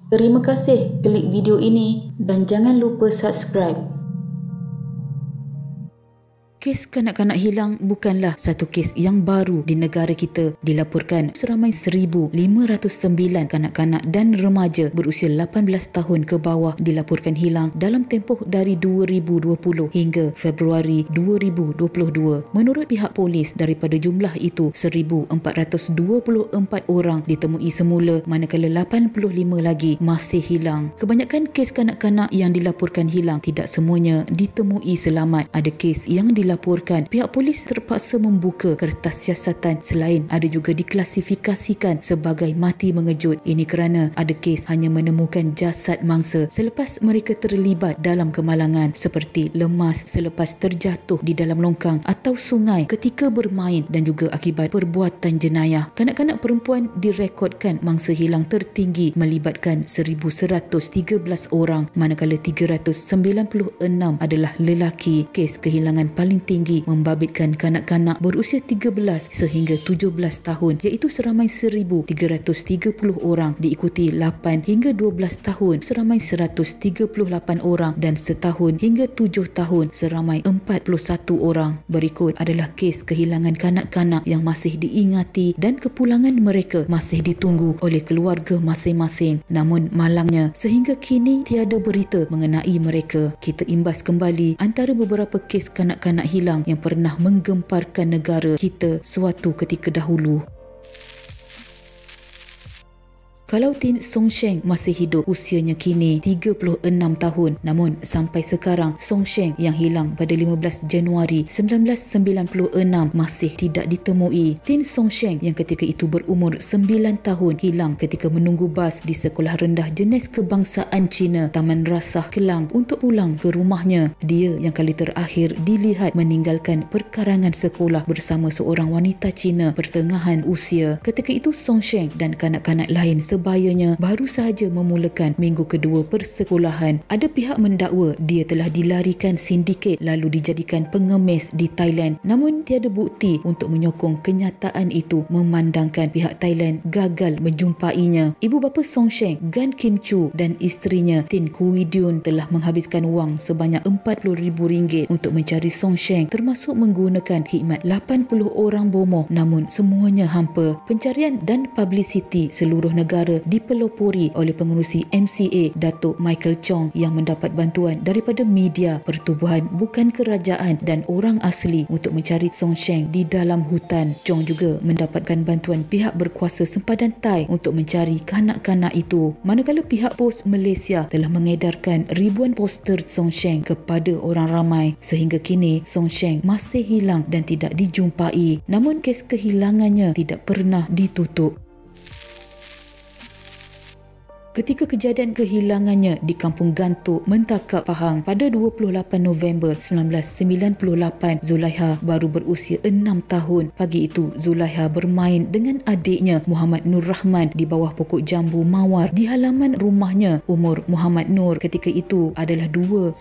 Terima kasih klik video ini dan jangan lupa subscribe. Kes kanak-kanak hilang bukanlah satu kes yang baru di negara kita. Dilaporkan seramai 1,509 kanak-kanak dan remaja berusia 18 tahun ke bawah dilaporkan hilang dalam tempoh dari 2020 hingga Februari 2022. Menurut pihak polis, daripada jumlah itu 1,424 orang ditemui semula, manakala 85 lagi masih hilang. Kebanyakan kes kanak-kanak yang dilaporkan hilang tidak semuanya ditemui selamat. Ada kes yang dilaporkan pihak polis terpaksa membuka kertas siasatan, selain ada juga diklasifikasikan sebagai mati mengejut. Ini kerana ada kes hanya menemukan jasad mangsa selepas mereka terlibat dalam kemalangan, seperti lemas selepas terjatuh di dalam longkang atau sungai ketika bermain, dan juga akibat perbuatan jenayah. Kanak-kanak perempuan direkodkan mangsa hilang tertinggi melibatkan 1,113 orang, manakala 396 adalah lelaki. Kes kehilangan paling tinggi membabitkan kanak-kanak berusia 13 sehingga 17 tahun, iaitu seramai 1,330 orang, diikuti 8 hingga 12 tahun seramai 138 orang dan setahun hingga 7 tahun seramai 41 orang. Berikut adalah kes kehilangan kanak-kanak yang masih diingati dan kepulangan mereka masih ditunggu oleh keluarga masing-masing. Namun malangnya sehingga kini tiada berita mengenai mereka. Kita imbas kembali antara beberapa kes kanak-kanak hilang yang pernah menggemparkan negara kita suatu ketika dahulu. Kalau Tin Song Sheng masih hidup, usianya kini 36 tahun. Namun sampai sekarang, Song Sheng yang hilang pada 15 Januari 1996 masih tidak ditemui. Tin Song Sheng yang ketika itu berumur 9 tahun hilang ketika menunggu bas di Sekolah Rendah Jenis Kebangsaan Cina Taman Rasah Kelang untuk pulang ke rumahnya. Dia yang kali terakhir dilihat meninggalkan perkarangan sekolah bersama seorang wanita Cina pertengahan usia. Ketika itu Song Sheng dan kanak-kanak lain sebayanya baru sahaja memulakan minggu kedua persekolahan. Ada pihak mendakwa dia telah dilarikan sindiket lalu dijadikan pengemis di Thailand, namun tiada bukti untuk menyokong kenyataan itu, memandangkan pihak Thailand gagal menjumpainya. Ibu bapa Song Sheng, Gan Kim Chu, dan isterinya Tin Kui Dun telah menghabiskan wang sebanyak RM40,000 untuk mencari Song Sheng, termasuk menggunakan khidmat 80 orang bomoh, namun semuanya hampa. Pencarian dan publicity seluruh negara dipelopori oleh pengerusi MCA Datuk Michael Chong yang mendapat bantuan daripada media pertubuhan bukan kerajaan dan orang asli untuk mencari Song Sheng di dalam hutan. Chong juga mendapatkan bantuan pihak berkuasa sempadan Thai untuk mencari kanak-kanak itu, manakala pihak pos Malaysia telah mengedarkan ribuan poster Song Sheng kepada orang ramai. Sehingga kini Song Sheng masih hilang dan tidak dijumpai, namun kes kehilangannya tidak pernah ditutup. Ketika kejadian kehilangannya di Kampung Gantuk, Mentakap, Pahang pada 28 November 1998, Zulaiha baru berusia 6 tahun. Pagi itu, Zulaiha bermain dengan adiknya Muhammad Nur Rahman di bawah pokok jambu mawar di halaman rumahnya. Umur Muhammad Nur ketika itu adalah 2,5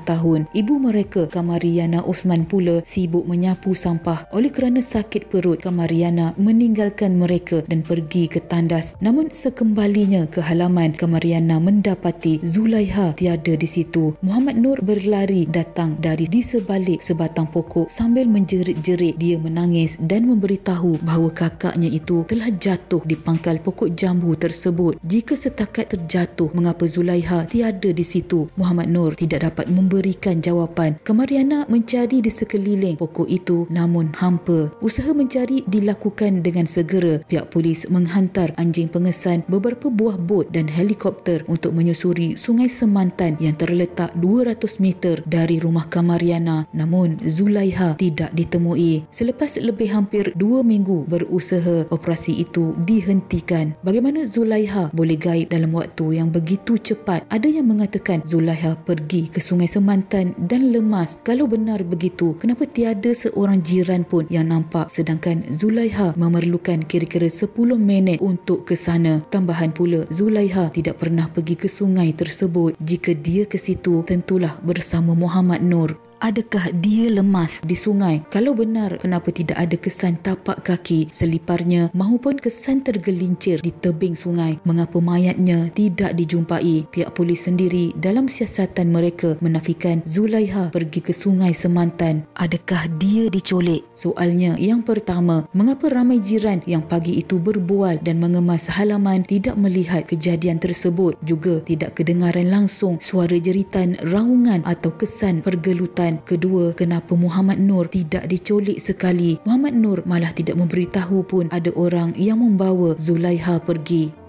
tahun. Ibu mereka, Kamariana Osman, pula sibuk menyapu sampah. Oleh kerana sakit perut, Kamariana meninggalkan mereka dan pergi ke tandas. Namun sekembalinya ke halaman, Kamariana mendapati Zulaiha tiada di situ. Muhammad Nur berlari datang dari di sebalik sebatang pokok sambil menjerit-jerit. Dia menangis dan memberitahu bahawa kakaknya itu telah jatuh di pangkal pokok jambu tersebut. Jika setakat terjatuh, mengapa Zulaiha tiada di situ? Muhammad Nur tidak dapat memberikan jawapan. Kamariana mencari di sekeliling pokok itu, namun hampa. Usaha mencari dilakukan dengan segera. Pihak polis menghantar anjing pengesan, beberapa buah bot dan helikopter untuk menyusuri Sungai Semantan yang terletak 200 meter dari rumah Kamariana. Namun Zulaiha tidak ditemui. Selepas lebih hampir 2 minggu berusaha, operasi itu dihentikan. Bagaimana Zulaiha boleh gaib dalam waktu yang begitu cepat? Ada yang mengatakan Zulaiha pergi ke Sungai Semantan dan lemas. Kalau benar begitu, kenapa tiada seorang jiran pun yang nampak, sedangkan Zulaiha memerlukan kira-kira 10 minit untuk ke sana? Tambahan pula, Zulaiha tidak pernah pergi ke sungai tersebut. Jika dia ke situ, tentulah bersama Muhammad Nur. Adakah dia lemas di sungai? Kalau benar, kenapa tidak ada kesan tapak kaki seliparnya mahupun kesan tergelincir di tebing sungai? Mengapa mayatnya tidak dijumpai? Pihak polis sendiri dalam siasatan mereka menafikan Zulaiha pergi ke Sungai Semantan. Adakah dia diculik? Soalnya yang pertama, mengapa ramai jiran yang pagi itu berbual dan mengemas halaman tidak melihat kejadian tersebut? Juga tidak kedengaran langsung suara jeritan, raungan atau kesan pergelutan. Kedua, kenapa Muhammad Nur tidak diculik sekali? Muhammad Nur malah tidak memberitahu pun ada orang yang membawa Zulaiha pergi.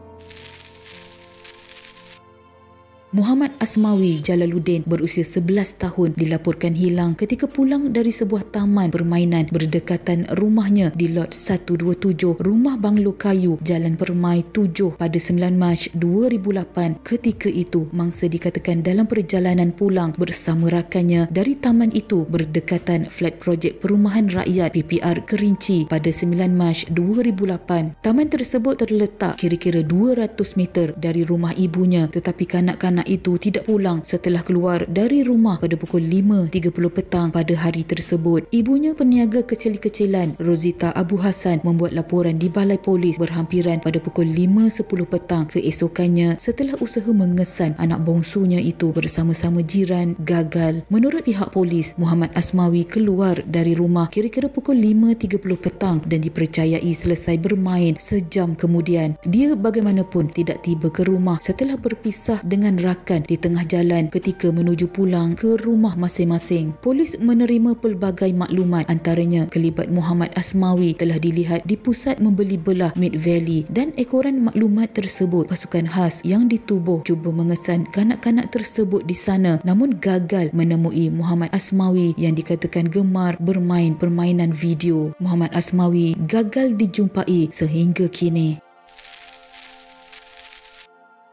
Muhammad Asmawi Jalaluddin berusia 11 tahun dilaporkan hilang ketika pulang dari sebuah taman permainan berdekatan rumahnya di Lot 127 Rumah Banglo Kayu, Jalan Permai 7 pada 9 Mac 2008. Ketika itu, mangsa dikatakan dalam perjalanan pulang bersama rakannya dari taman itu berdekatan flat projek Perumahan Rakyat PPR Kerinci pada 9 Mac 2008. Taman tersebut terletak kira-kira 200 meter dari rumah ibunya, tetapi kanak-kanak itu tidak pulang setelah keluar dari rumah pada pukul 5.30 petang pada hari tersebut. Ibunya, peniaga kecil-kecilan Rozita Abu Hassan, membuat laporan di balai polis berhampiran pada pukul 5.10 petang keesokannya setelah usaha mengesan anak bongsunya itu bersama-sama jiran gagal. Menurut pihak polis, Muhammad Asmawi keluar dari rumah kira-kira pukul 5.30 petang dan dipercayai selesai bermain sejam kemudian. Dia bagaimanapun tidak tiba ke rumah setelah berpisah dengan rakan di tengah jalan ketika menuju pulang ke rumah masing-masing. Polis menerima pelbagai maklumat, antaranya kelibat Muhammad Asmawi telah dilihat di pusat membeli belah Mid Valley, dan ekoran maklumat tersebut pasukan khas yang ditubuh cuba mengesan kanak-kanak tersebut di sana namun gagal menemui Muhammad Asmawi yang dikatakan gemar bermain permainan video. Muhammad Asmawi gagal dijumpai sehingga kini.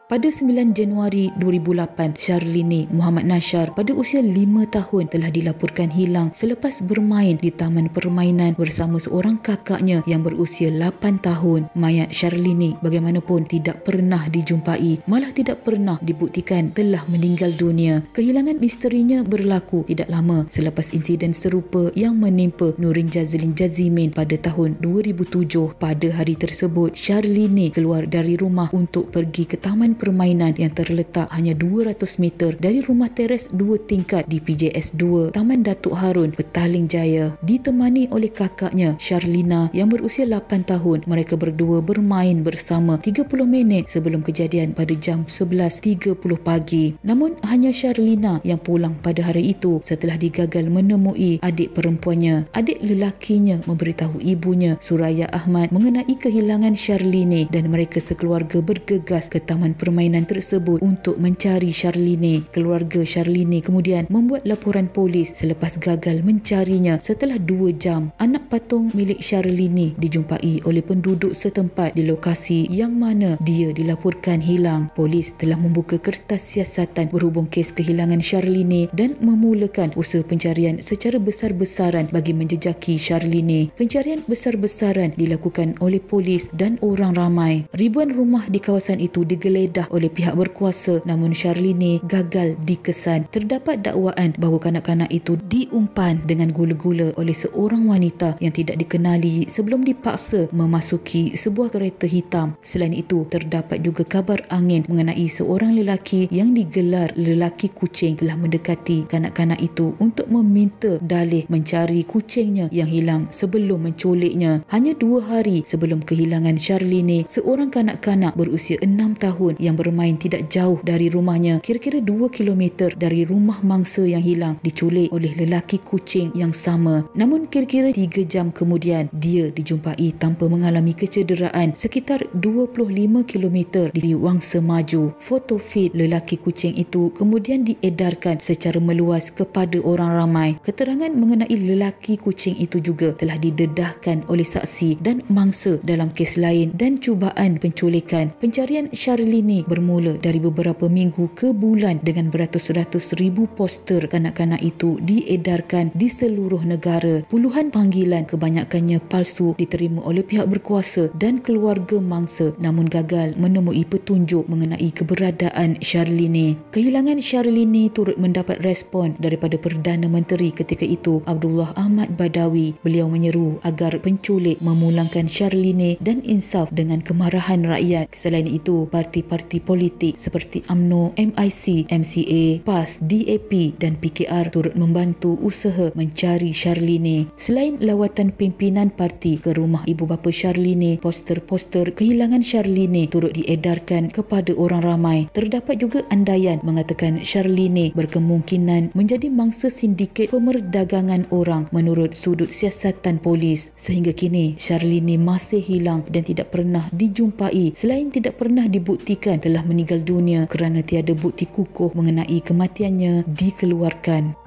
Pada 9 Januari 2008, Syarlini Muhammad Nashar pada usia 5 tahun telah dilaporkan hilang selepas bermain di taman permainan bersama seorang kakaknya yang berusia 8 tahun. Mayat Syarlini bagaimanapun tidak pernah dijumpai, malah tidak pernah dibuktikan telah meninggal dunia. Kehilangan misterinya berlaku tidak lama selepas insiden serupa yang menimpa Nurin Jazlin Jazimin pada tahun 2007. Pada hari tersebut, Syarlini keluar dari rumah untuk pergi ke taman permainan yang terletak hanya 200 meter dari rumah teres 2 tingkat di PJS 2 Taman Datuk Harun, Petaling Jaya. Ditemani oleh kakaknya Syarlina yang berusia 8 tahun, mereka berdua bermain bersama 30 minit sebelum kejadian pada jam 11.30 pagi. Namun hanya Syarlina yang pulang pada hari itu setelah digagal menemui adik perempuannya. Adik lelakinya memberitahu ibunya Suraya Ahmad mengenai kehilangan Syarlini dan mereka sekeluarga bergegas ke taman permainan tersebut untuk mencari Syarlini. Keluarga Syarlini kemudian membuat laporan polis selepas gagal mencarinya setelah 2 jam. Anak patung milik Syarlini dijumpai oleh penduduk setempat di lokasi yang mana dia dilaporkan hilang. Polis telah membuka kertas siasatan berhubung kes kehilangan Syarlini dan memulakan usaha pencarian secara besar-besaran bagi menjejaki Syarlini. Pencarian besar-besaran dilakukan oleh polis dan orang ramai. Ribuan rumah di kawasan itu digeledah oleh pihak berkuasa namun Syarlini gagal dikesan. Terdapat dakwaan bahawa kanak-kanak itu diumpan dengan gula-gula oleh seorang wanita yang tidak dikenali sebelum dipaksa memasuki sebuah kereta hitam. Selain itu, terdapat juga kabar angin mengenai seorang lelaki yang digelar lelaki kucing telah mendekati kanak-kanak itu untuk meminta dalih mencari kucingnya yang hilang sebelum menculiknya. Hanya 2 hari sebelum kehilangan Syarlini, seorang kanak-kanak berusia 6 tahun yang bermain tidak jauh dari rumahnya, kira-kira 2 kilometer dari rumah mangsa yang hilang, diculik oleh lelaki kucing yang sama. Namun kira-kira 3 jam kemudian, dia dijumpai tanpa mengalami kecederaan sekitar 25 kilometer di Wangsa Maju. Foto feed lelaki kucing itu kemudian diedarkan secara meluas kepada orang ramai. Keterangan mengenai lelaki kucing itu juga telah didedahkan oleh saksi dan mangsa dalam kes lain dan cubaan penculikan. Pencarian Syarlini ini bermula dari beberapa minggu ke bulan dengan beratus-ratus ribu poster kanak-kanak itu diedarkan di seluruh negara. Puluhan panggilan, kebanyakannya palsu, diterima oleh pihak berkuasa dan keluarga mangsa namun gagal menemui petunjuk mengenai keberadaan Syarlini. Kehilangan Syarlini turut mendapat respon daripada Perdana Menteri ketika itu, Abdullah Ahmad Badawi. Beliau menyeru agar penculik memulangkan Syarlini dan insaf dengan kemarahan rakyat. Selain itu, parti-parti politik seperti UMNO, MIC, MCA, PAS, DAP dan PKR turut membantu usaha mencari Syarlini. Selain lawatan pimpinan parti ke rumah ibu bapa Syarlini, poster-poster kehilangan Syarlini turut diedarkan kepada orang ramai. Terdapat juga andaian mengatakan Syarlini berkemungkinan menjadi mangsa sindiket pemerdagangan orang menurut sudut siasatan polis. Sehingga kini Syarlini masih hilang dan tidak pernah dijumpai selain tidak pernah dibuktikan telah meninggal dunia kerana tiada bukti kukuh mengenai kematiannya dikeluarkan.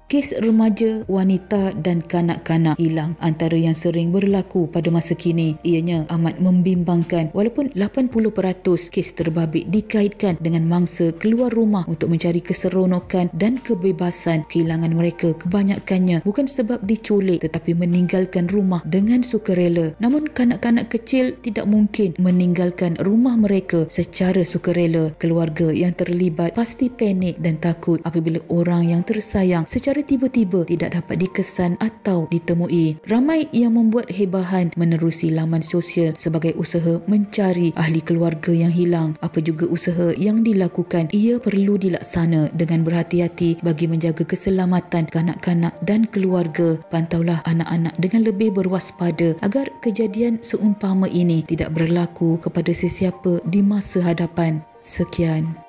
Kes remaja, wanita dan kanak-kanak hilang antara yang sering berlaku pada masa kini. Ianya amat membimbangkan walaupun 80% kes terbabit dikaitkan dengan mangsa keluar rumah untuk mencari keseronokan dan kebebasan. Kehilangan mereka kebanyakannya bukan sebab diculik tetapi meninggalkan rumah dengan sukarela. Namun kanak-kanak kecil tidak mungkin meninggalkan rumah mereka secara sukarela. Keluarga yang terlibat pasti panik dan takut apabila orang yang tersayang secara tiba-tiba tidak dapat dikesan atau ditemui. Ramai yang membuat hebahan menerusi laman sosial sebagai usaha mencari ahli keluarga yang hilang. Apa juga usaha yang dilakukan, ia perlu dilaksana dengan berhati-hati bagi menjaga keselamatan kanak-kanak dan keluarga. Pantaulah anak-anak dengan lebih berwaspada agar kejadian seumpama ini tidak berlaku kepada sesiapa di masa hadapan. Sekian.